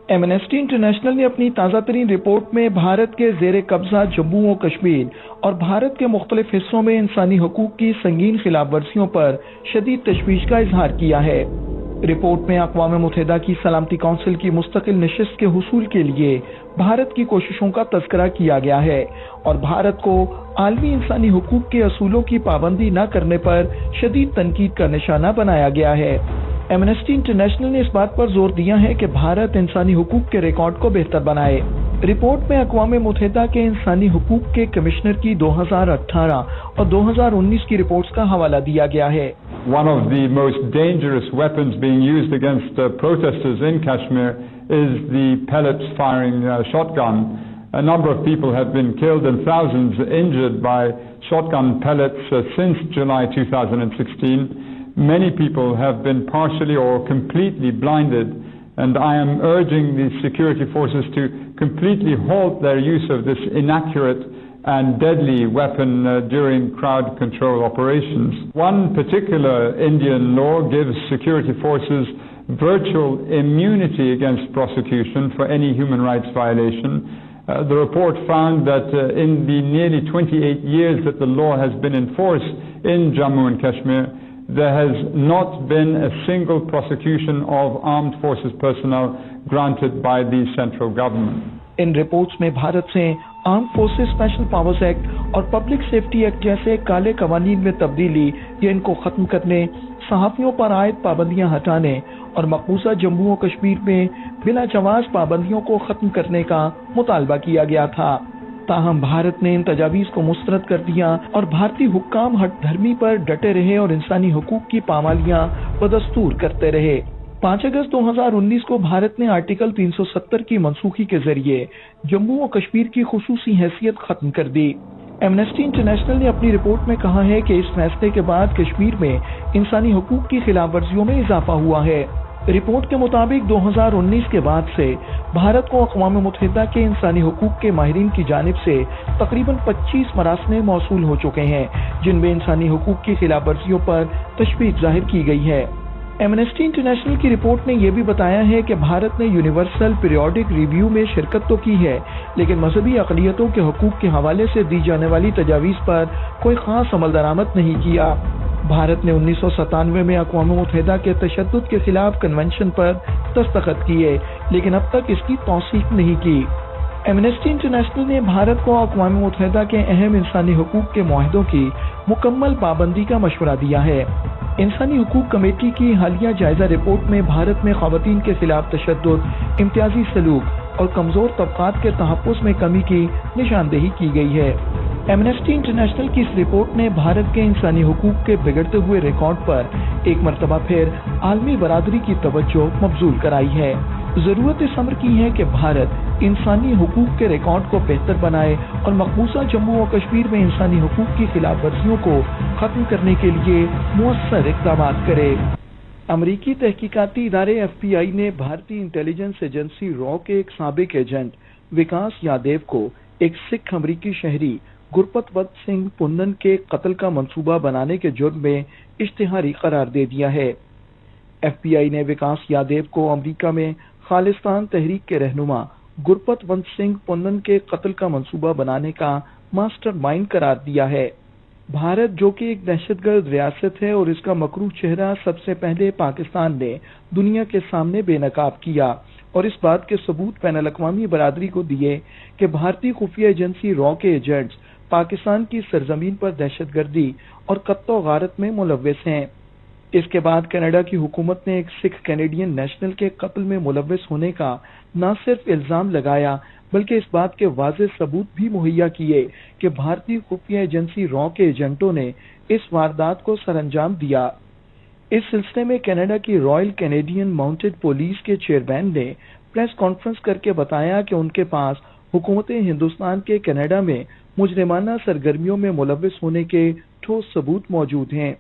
Amnesty international نے اپنی تازہ ترین رپورٹ میں بھارت کے زیر قبضہ جموں و کشمیر اور بھارت کے مختلف حصوں میں انسانی حقوق کی سنگین خلاف ورزیوں پر شدید تشویش کا اظہار کیا ہے۔ رپورٹ میں اقوام متحدہ کی سلامتی کونسل کی مستقل نشست کے حصول کے لیے بھارت کی کوششوں کا تذکرہ کیا گیا ہے اور بھارت کو عالمی انسانی حقوق کے اصولوں کی پابندی نہ کرنے پر شدید تنقید کا نشانہ بنایا گیا ہے۔ ایمنسٹی انٹرنیشنل نے اس بات پر زور دیا ہے کہ بھارت انسانی حقوق کے ریکارڈ کو بہتر بنائے۔ رپورٹ میں اقوام متحدہ کے انسانی حقوق کے کمشنر کی 2018 اور 2019 کی رپورٹس کا حوالہ دیا گیا ہے۔ One of the most dangerous weapons being used against protesters in Kashmir is the pellets firing shotgun. A number of people have been killed and thousands injured by shotgun pellets since July 2016. Many people have been partially or completely blinded, and I am urging the security forces to completely halt their use of this inaccurate and deadly weapon during crowd control operations. One particular Indian law gives security forces virtual immunity against prosecution for any human rights violation. The report found that in the nearly 28 years that the law has been enforced in Jammu and Kashmir, there has not been a single prosecution of armed forces personnel granted by the central government. In reports میں بھارت سے arm forces special powers act اور public safety act جیسے کالے قوانین میں تبدیلی یا ان کو ختم کرنے، صحافیوں پر عائد پابندیاں ہٹانے اور مقبوضہ جموں و کشمیر میں بلا جواز پابندیوں کو ختم کرنے کا مطالبہ کیا گیا تھا۔ تاہم بھارت نے ان تجاویز کو مسترد کر دیا اور بھارتی حکام ہٹ دھرمی پر ڈٹے رہے اور انسانی حقوق کی پامالیاں بدستور کرتے رہے۔ 5 اگست 2019 کو بھارت نے آرٹیکل 370 کی منسوخی کے ذریعے جموں و کشمیر کی خصوصی حیثیت ختم کر دی۔ ایمنسٹی انٹرنیشنل نے اپنی رپورٹ میں کہا ہے کہ اس فیصلے کے بعد کشمیر میں انسانی حقوق کی خلاف ورزیوں میں اضافہ ہوا ہے۔ رپورٹ کے مطابق 2019 کے بعد سے بھارت کو اقوام متحدہ کے انسانی حقوق کے ماہرین کی جانب سے تقریباً 25 مراسلے موصول ہو چکے ہیں جن میں انسانی حقوق کی خلاف ورزیوں پر تشویش ظاہر کی گئی ہے۔ ایمنسٹی انٹرنیشنل کی رپورٹ نے یہ بھی بتایا ہے کہ بھارت نے یونیورسل پیریوڈک ریویو میں شرکت تو کی ہے لیکن مذہبی اقلیتوں کے حقوق کے حوالے سے دی جانے والی تجاویز پر کوئی خاص عمل درآمد نہیں کیا۔ بھارت نے 1997 میں اقوام متحدہ کے تشدد کے خلاف کنونشن پر دستخط کیے لیکن اب تک اس کی توثیق نہیں کی۔ ایمنسٹی انٹرنیشنل نے بھارت کو اقوام متحدہ کے اہم انسانی حقوق کے معاہدوں کی مکمل پابندی کا مشورہ دیا ہے۔ انسانی حقوق کمیٹی کی حالیہ جائزہ رپورٹ میں بھارت میں خواتین کے خلاف تشدد، امتیازی سلوک اور کمزور طبقات کے تحفظ میں کمی کی نشاندہی کی گئی ہے۔ ایمنسٹی انٹرنیشنل کی اس رپورٹ نے بھارت کے انسانی حقوق کے بگڑتے ہوئے ریکارڈ پر ایک مرتبہ پھر عالمی برادری کی توجہ مبذول کرائی ہے۔ ضرورت اس امر کی ہے کہ بھارت انسانی حقوق کے ریکارڈ کو بہتر بنائے اور مقبوضہ جموں و کشمیر میں انسانی حقوق کی خلاف ورزیوں کو ختم کرنے کے لیے مؤثر اقدامات کرے۔ امریکی تحقیقاتی ادارے FBI نے بھارتی انٹیلیجنس ایجنسی را کے ایک سابق ایجنٹ وکاس یادیو کو ایک سکھ امریکی شہری گرپت ونت سنگھ پنن کے قتل کا منصوبہ بنانے کے جرم میں اشتہاری قرار دے دیا ہے۔ FBI نے وکاس یادیو کو امریکہ میں خالصتان تحریک کے رہنما گرپت ونت سنگھ پنن کے قتل کا منصوبہ بنانے کا ماسٹر مائنڈ قرار دیا ہے۔ بھارت جو کہ ایک دہشت گرد ریاست ہے اور اس کا مکروہ چہرہ سب سے پہلے پاکستان نے دنیا کے سامنے بے نقاب کیا اور اس بات کے ثبوت بین الاقوامی برادری کو دیے کہ بھارتی خفیہ ایجنسی را کے ایجنٹس پاکستان کی سرزمین پر دہشت گردی اور قتل و غارت میں ملوث ہیں۔ اس کے بعد کینیڈا کی حکومت نے ایک سکھ کینیڈین نیشنل کے قتل میں ملوث ہونے کا نہ صرف الزام لگایا بلکہ اس بات کے واضح ثبوت بھی مہیا کیے کہ بھارتی خفیہ ایجنسی را کے ایجنٹوں نے اس واردات کو سر انجام دیا۔ اس سلسلے میں کینیڈا کی رائل کینیڈین ماؤنٹڈ پولیس کے چیئرمین نے پریس کانفرنس کر کے بتایا کہ ان کے پاس حکومت ہندوستان کے کینیڈا میں مجرمانہ سرگرمیوں میں ملوث ہونے کے ٹھوس ثبوت موجود ہیں۔